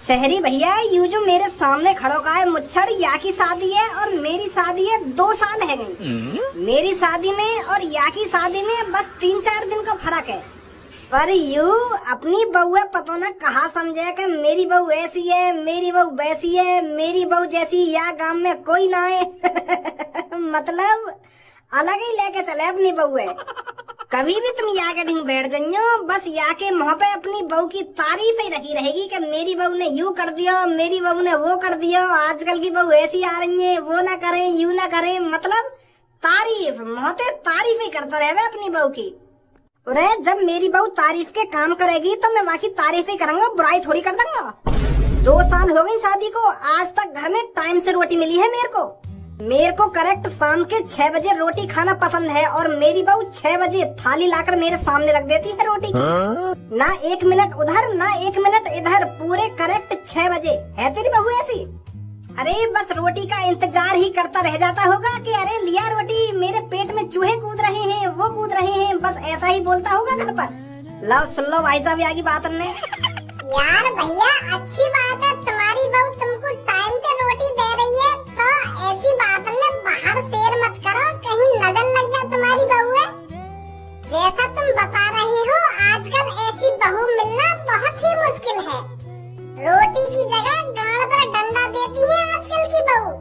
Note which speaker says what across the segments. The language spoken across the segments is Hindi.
Speaker 1: शहरी भैया, यू जो मेरे सामने खड़ो का है मुच्छर, या की शादी है और मेरी शादी है 2 साल है गई। मेरी शादी में और या की शादी में बस 3-4 दिन का फर्क है। पर यू अपनी बहू है, पता न कहाँ समझे कि मेरी बहू ऐसी है, मेरी बहू वैसी है, मेरी बहू जैसी या गांव में कोई ना है। मतलब अलग ही लेके चले अपनी बहू है। कभी भी तुम या के ढींग बैठ जाइयो, बस या के मुँह पे अपनी बहू की तारीफ ही रखी रहेगी कि मेरी बहू ने यूं कर दिया, मेरी बहू ने वो कर दिया, आजकल की बहू ऐसी आ रही है, वो ना करे यूं ना करे। मतलब तारीफ मोहते तारीफ ही करता रहे अपनी बहू की। अरे जब मेरी बहू तारीफ के काम करेगी तो मैं बाकी तारीफ ही करूंगा, बुराई थोड़ी कर दूंगा। 2 साल हो गई शादी को, आज तक घर में टाइम से रोटी मिली है मेरे को करेक्ट शाम के 6 बजे रोटी खाना पसंद है और मेरी बहू 6 बजे थाली लाकर मेरे सामने रख देती है रोटी की। ना 1 मिनट उधर ना 1 मिनट इधर, पूरे करेक्ट 6 बजे। है तेरी बहू ऐसी? अरे बस रोटी का इंतजार ही करता रह जाता होगा कि अरे लिया रोटी, मेरे पेट में चूहे कूद रहे हैं, वो कूद रहे हैं, बस ऐसा ही बोलता होगा घर पर। लो सुन लो भाई साहब आगे बात ने।
Speaker 2: यार भैया अच्छी बात है, तुम्हारी बहू तुमको टाइम से रोटी दे रही है, तो ऐसी बात ने बाहर शेयर मत करो, कहीं नजर लग जाए तुम्हारी बहू है। जैसा तुम बता रही हो, आजकल ऐसी बहू मिलना बहुत ही मुश्किल है। रोटी की जगह गाल पर डंडा देती है आजकल की बहू।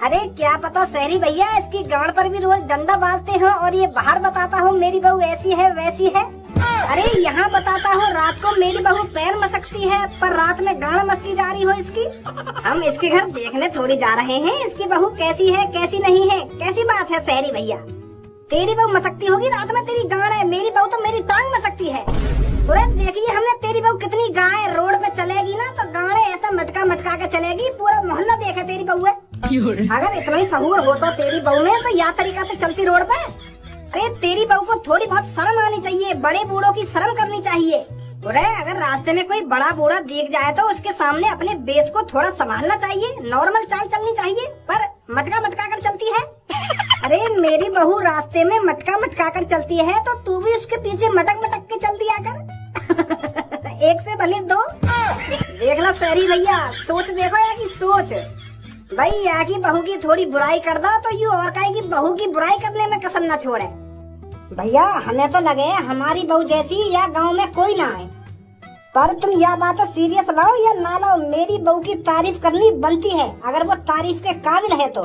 Speaker 1: अरे क्या पता शहरी भैया, इसकी गाड़ पर भी रोज डंडा बाजते हो और ये बाहर बताता हो मेरी बहू ऐसी है वैसी है। अरे यहाँ बताता हो रात को मेरी बहू पैर मसकती है, पर रात में गाड़ मसकी जा रही हो इसकी। हम इसके घर देखने थोड़ी जा रहे हैं इसकी बहू कैसी है कैसी नहीं है। कैसी बात है शहरी भैया, तेरी बहू मसकती होगी रात में, तेरी गाड़ है, मेरी बहू तो मेरी टांग मसकती है। अरे देखिए हमने तेरी बहू कितनी गाय रोड पे चलेगी ना तो गाड़े ऐसा मटका मटका के चलेगी, पूरा मोहल्ला देखे तेरी बहू है। अगर इतना ही सहूर होता तेरी बहू में तो या तरीका से चलती रोड पे। अरे तेरी बहू को थोड़ी बहुत शर्म आनी चाहिए, बड़े बूढ़ों की शर्म करनी चाहिए। अरे अगर रास्ते में कोई बड़ा बूढ़ा दिख जाए तो उसके सामने अपने बेस को थोड़ा संभालना चाहिए, नॉर्मल चाल चलनी चाहिए, पर मटका मटका कर चलती है। अरे मेरी बहू रास्ते में मटका मटका कर चलती है तो तू भी उसके पीछे मटक मटक के चल दिया कर। एक से भले 2। देखना शहरी भैया, सोच देखो या की सोच भाई, या की बहू की थोड़ी बुराई कर दो तो यू और कहे की बहू की बुराई करने में कसम न छोड़े। भैया हमें तो लगे हमारी बहू जैसी या गांव में कोई ना है, पर तुम यह बात सीरियस लाओ या ना लाओ, मेरी बहू की तारीफ करनी बनती है अगर वो तारीफ के काबिल है तो।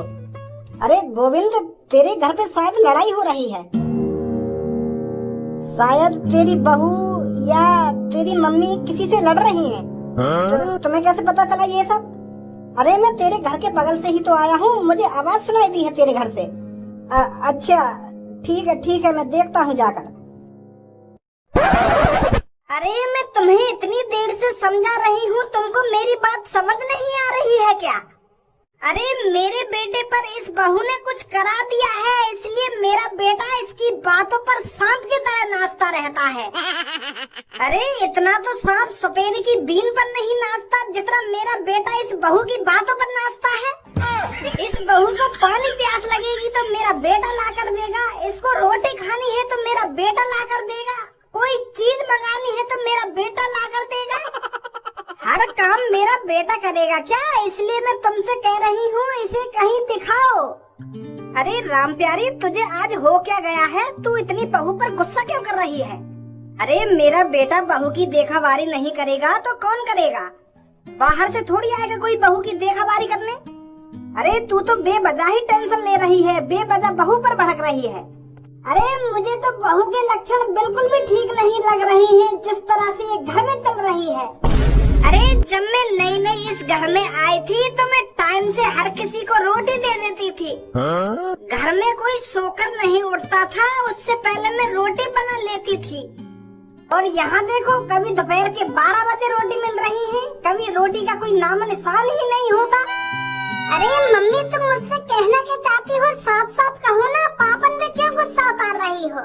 Speaker 1: अरे गोविंद, तेरे घर पे शायद लड़ाई हो रही है। शायद तेरी बहू या तेरी मम्मी किसी से लड़ रही है। तो तुम्हें कैसे पता चला ये सब? अरे मैं तेरे घर के बगल से ही तो आया हूँ, मुझे आवाज सुनाई दी है तेरे घर से। अच्छा ठीक है, मैं देखता हूँ जाकर। अरे मैं तुम्हें इतनी देर से समझा रही हूँ, तुमको मेरी बात समझ नहीं आ रही है क्या? अरे मेरे बेटे पर इस बहू ने कुछ करा दिया है, इसलिए मेरा बेटा इसकी बातों पर सांप की तरह नाचता रहता है। अरे इतना तो सांप सपेरे की बीन पर नहीं नाचता जितना मेरा बेटा इस बहू की बातों पर नाचता है। इस बहू को पानी प्यास लगेगी तो मेरा बेटा ला कर देगा, इसको रोटी खानी है तो मेरा बेटा ला कर देगा, कोई चीज मंगानी है तो मेरा बेटा ला कर देगा। हर काम मेरा बेटा करेगा क्या? इसलिए मैं तुमसे कह रही हूँ इसे कहीं दिखाओ। अरे राम प्यारी, तुझे आज हो क्या गया है? तू इतनी बहू पर गुस्सा क्यों कर रही है? अरे मेरा बेटा बहू की देखावारी नहीं करेगा तो कौन करेगा? बाहर से थोड़ी आएगा कोई बहू की देखावारी करने। अरे तू तो बेवजह ही टेंशन ले रही है, बेवजह बहू पर भड़क रही है। अरे मुझे तो बहू के लक्षण बिल्कुल भी ठीक नहीं लग रहे हैं, जिस तरह से ये घर में चल रही है। अरे जब मैं नई इस घर में आई थी तो मैं टाइम से हर किसी को रोटी दे देती थी। घर में कोई सोकर नहीं उठता था, उससे पहले मैं रोटी बना लेती थी। और यहाँ देखो, कभी दोपहर के 12 बजे रोटी मिल रही है, कभी रोटी का कोई नाम निशान ही नहीं होता।
Speaker 2: अरे मम्मी, तुम मुझसे कहना क्या चाहती हो? साफ साफ कहो ना, पापन पे क्यों गुस्सा उतार रही हो?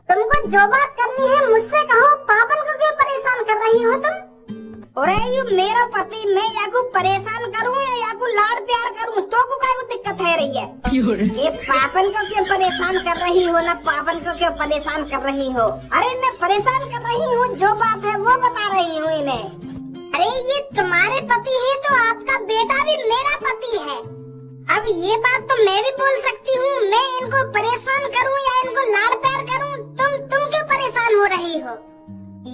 Speaker 2: तुमको जो बात करनी है मुझसे कहो, पापन को क्यों परेशान कर रही हो तुम?
Speaker 1: अरे यू मेरा पति, मैं या को परेशान करूँ या को लाड प्यार करूँ तो को क्या दिक्कत है रही है? ये पापन को क्यों परेशान कर रही हो ना, पापन को क्यों परेशान कर रही हो? अरे मैं परेशान कर रही हूँ, जो बात है वो बता रही हूँ इन्हें।
Speaker 2: अरे ये तुम्हारे पति है तो आपका बेटा भी मेरा पति है। अब ये बात तो मैं भी बोल सकती हूँ, मैं इनको परेशान करूँ या इनको लाड़ प्यार करूँ, तुम क्यों परेशान हो रही हो?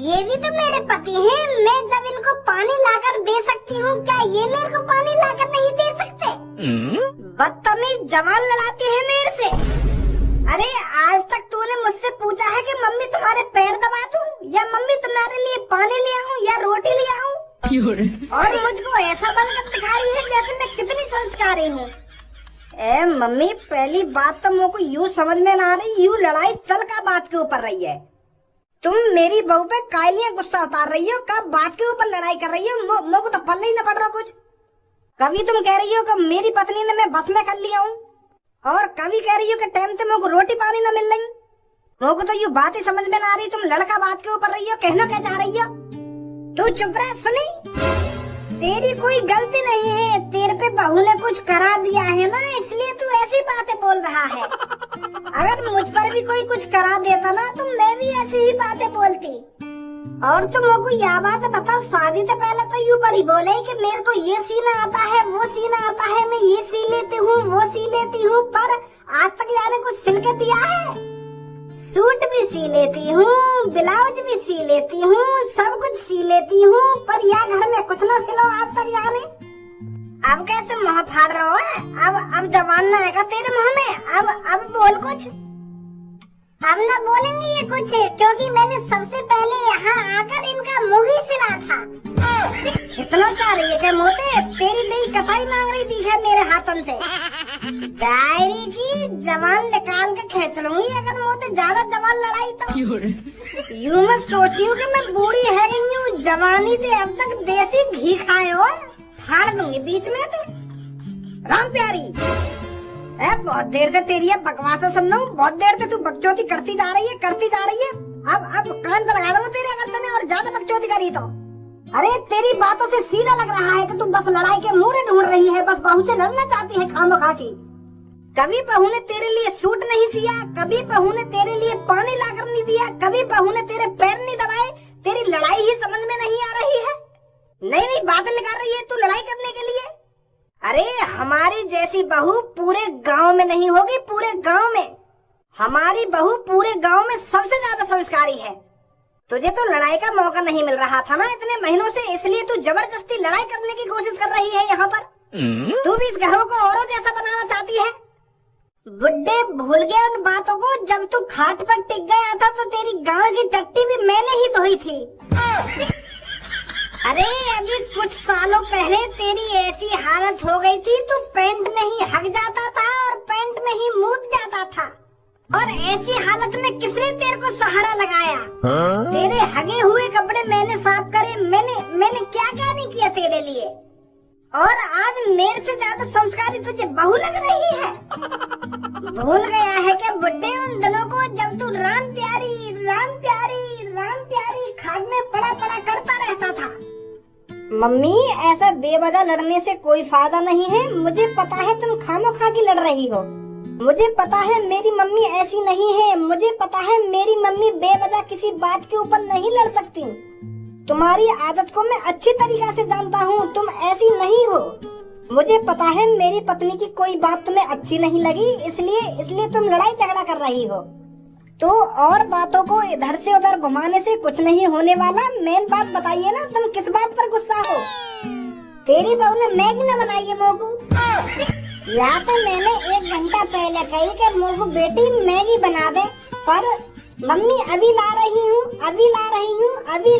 Speaker 2: ये भी तो मेरे पति हैं, मैं जब इनको पानी लाकर दे सकती हूँ, क्या ये मेरे को पानी लाकर नहीं दे सकते?
Speaker 1: बदतमीज, जवान लड़ाती है मेरे से। अरे आज तक तूने मुझसे पूछा है कि मम्मी तुम्हारे पैर दबा दूं या मम्मी तुम्हारे लिए पानी ले आऊं या रोटी ले आऊं? और मुझको ऐसा बनकर दिखा रही है जैसे मैं कितनी संस्कारी हूँ। ए मम्मी, पहली बात तो मुझको यूँ समझ में ना आ रही, यूँ लड़ाई चल का बात के ऊपर रही है। तुम मेरी बहू पे कायलियां गुस्सा उतार रही हो, कब बात के ऊपर लड़ाई कर रही हो? मुझको तो पल्ले ही न पड़ रहा कुछ। कभी तुम कह रही हो कि मेरी पत्नी ने मैं बस में कर लिया हूँ, और कभी कह रही हो कि टाइम से मुझको रोटी पानी न मिल रही। मुझको तो यूँ बात ही समझ में ना आ रही, तुम लड़का बात के ऊपर रही हो, कहना क्या चाह रही हो? तू चुप रह सुनी, तेरी कोई गलती नहीं है, तेरे पे बहू ने कुछ करा दिया है ना, इसलिए तू ऐसी बातें बोल रहा है। अगर मुझ पर भी कोई कुछ करा देता ना तो मैं भी ऐसी ही बातें बोलती। और तुम लोग को यह बात बता, शादी से पहले तो यूँ बड़ी बोले कि मेरे को ये सीना आता है, वो सीना आता है, मैं ये सी लेती हूँ, वो सी लेती हूँ, पर आज तक यार कुछ सिल के दिया है? सूट भी सी लेती हूँ, ब्लाउज भी सी लेती हूँ, सब कुछ सी लेती हूँ, पर यह घर में कुछ ना सिलो आज तक जाने। अब कैसे मुँह फाड़ रहा हो? अब जवान ना आएगा तेरे मुँह में, अब बोल कुछ।
Speaker 2: अब न बोलेंगे ये कुछ, क्योंकि मैंने सबसे पहले यहाँ आकर इनका मुँह ही सिला था।
Speaker 1: छितना चाह रही है क्या मोते? तेरी नई कथाई मांग रही थी है मेरे हाथन से। डायरी की जवान निकाल के खींच लूंगी अगर मोते ज्यादा जवान लड़ाई तो। यूँ मैं सोची हूँ कि मैं बूढ़ी है गई हूँ, जवानी से अब तक देसी घी खाए हो, फाड़ दूंगी बीच में तो। राम प्यारी, बहुत देर से तेरी ये बकवासा सुन रहा हूँ, बहुत देर से तू बकचोदी करती जा रही है। अब कान पे लगा दूंगा तेरे अगर तूने और ज्यादा बकचोदी करी तो। अरे तेरी बातों से सीधा लग रहा है कि तू बस लड़ाई के मुहरे ढूंढ रही है, बस बहू से लड़ना चाहती है खामोखा की। कभी बहू ने तेरे लिए सूट नहीं सिया, कभी बहू ने तेरे लिए पानी लाकर नहीं दिया, कभी बहू ने तेरे पैर नहीं दबाए, तेरी लड़ाई ही समझ में नहीं आ रही है। नई बातें लगा रही है तू लड़ाई करने के लिए। अरे हमारी जैसी बहू पूरे गांव में नहीं होगी, पूरे गांव में हमारी बहू पूरे गांव में सबसे ज्यादा संस्कारी है। तुझे तो लड़ाई का मौका नहीं मिल रहा था ना इतने महीनों से, इसलिए तू जबरदस्ती लड़ाई करने की कोशिश कर रही है यहाँ पर। तू भी इस घरों को औरों जैसा बनाना चाहती है। बुड्ढे भूल गए उन बातों को, जब तू खाट पर टिक गया था तो तेरी गांव की टट्टी भी मैंने ही धोई थी। अरे अभी कुछ सालों पहले तेरी ऐसी हालत हो गई थी, तू पैंट में ही हग जाता था और पैंट में ही मूत जाता था। और ऐसी हालत में किसने तेरे को सहारा लगाया? तेरे हगे हुए कपड़े मैंने साफ करे, मैंने क्या नहीं किया तेरे लिए। और आज मेरे से ज्यादा संस्कारी तुझे बहू लग रही है। भूल गया है क्या बुड्ढे उन दिनों को जब तू राम प्यारी खाट में पड़ा करता रहता था? मम्मी, ऐसा बेवजह लड़ने से कोई फायदा नहीं है। मुझे पता है तुम खामोखा की लड़ रही हो, मुझे पता है मेरी मम्मी ऐसी नहीं है, मुझे पता है मेरी मम्मी बेवजह किसी बात के ऊपर नहीं लड़ सकती। तुम्हारी आदत को मैं अच्छी तरीके से जानता हूँ, तुम ऐसी नहीं हो। मुझे पता है मेरी पत्नी की कोई बात तुम्हें अच्छी नहीं लगी, इसलिए तुम लड़ाई झगड़ा कर रही हो। तो और बातों को इधर से उधर घुमाने से कुछ नहीं होने वाला। मेन बात बताइए ना, तुम किस बात पर गुस्सा हो? तेरी बहू ने मैगी न बनाई है मोगू, या तो मैंने 1 घंटा पहले कही कि मोगू बेटी मैगी बना दे, पर मम्मी अभी ला रही हूँ, अभी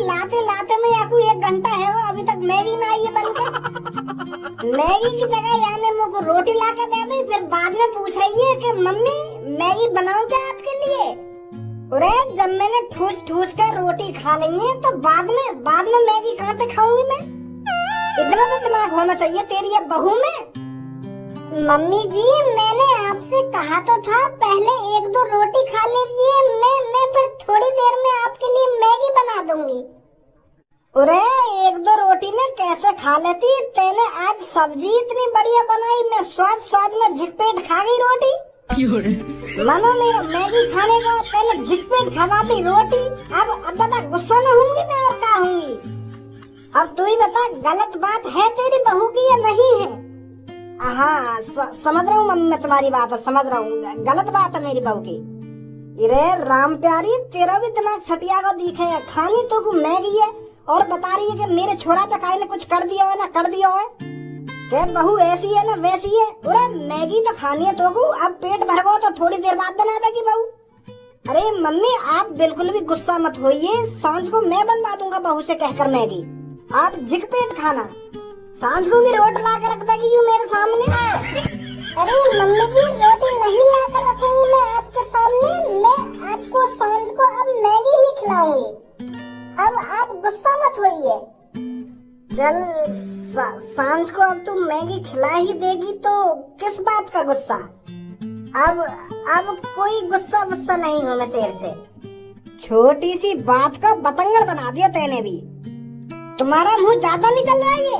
Speaker 1: लाते मैं आपको 1 घंटा है वो अभी तक मैगी ना आई है बनकर। मैगी की जगह यानी मोगू रोटी ला के दे दी, फिर बाद में पूछ रही है कि मम्मी मैगी बनाऊं क्या आपके लिए? अरे जब मैंने ठूस कर रोटी खा लेंगे तो बाद में मैगी कहाँ से खाऊंगी मैं? इतना तो दिमाग होना चाहिए तेरी अब बहू में।
Speaker 2: मम्मी जी, मैंने आपसे कहा तो था पहले 1-2 रोटी खा लीजिए, मैं फिर थोड़ी देर में आपके लिए मैगी बना दूंगी।
Speaker 1: अरे एक दो रोटी में कैसे खा लेती, तेने आज सब्जी इतनी बढ़िया बनाई, मैं स्वाद स्वाद में झिकपेट खा गई रोटी। मनो मेरा मैगी खाने का, तेने झिकपेट खवा दी रोटी। अब बता गुस्सा न होंगी मैं और क्या होंगी? अब तू ही बता गलत बात है तेरी बहू की या नहीं है? हाँ समझ रहा हूँ मम्मी, मैं तुम्हारी बात समझ रहा हूँ, गलत बात है मेरी बहू की। अरे राम प्यारी तेरा भी दिमाग छटिया को दिखे है, खानी तो को मैगी है और बता रही है कि मेरे छोरा पे काई ने कुछ कर दिया है ना कर दिया है, क्या बहू ऐसी है ना वैसी है। अरे मैगी तो खानी है तो को, अब पेट भर गो तो थोड़ी देर बाद बना देगी बहू। अरे मम्मी आप बिल्कुल भी गुस्सा मत होइए, सांझ को मैं बनवा दूंगा बहू से कहकर मैगी, आप झिक पेट खाना। सांझ को भी रोट ला के रख देगी यूं मेरे सामने।
Speaker 2: अरे मम्मी जी रोटी नहीं ला कर रखूंगी मैं आपके सामने, मैं आपको सांझ को अब मैगी ही खिलाऊंगी। अब आप गुस्सा मत होइए।
Speaker 1: चल सांझ को अब तू मैगी खिला ही देगी तो किस बात का गुस्सा? अब कोई गुस्सा वुस्सा नहीं हूँ मैं तेरे से, छोटी सी बात का बतंगड़ बना दिया तेने भी। तुम्हारा मुंह ज्यादा नहीं चल रहा है ये?